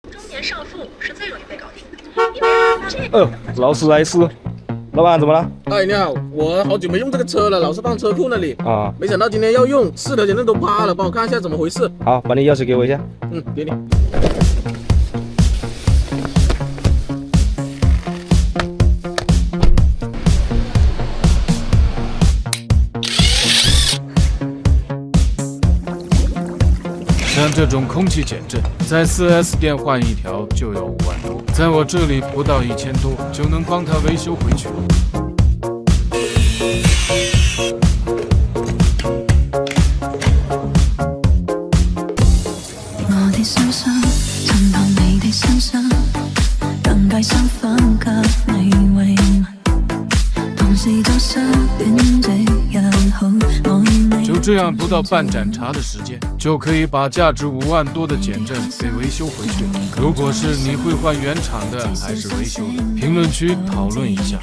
中年少妇是最容易被搞定的，因为这劳斯莱斯，老板怎么了？哎，你好，我好久没用这个车了，老是放车库那里。啊，没想到今天要用，4条减震都趴了，帮我看一下怎么回事。好，把你钥匙给我一下。给你。像这种空气减震，在4S 店换一条就要5万多，在我这里不到1000多就能帮他维修回去。我的心傷，尋到你的身上，更計身份給你慰問，同時都失戀這樣好，我與你。就这样，不到半盏茶的时间，就可以把价值5万多的减震给维修回去。如果是你会换原厂的还是维修的，评论区讨论一下。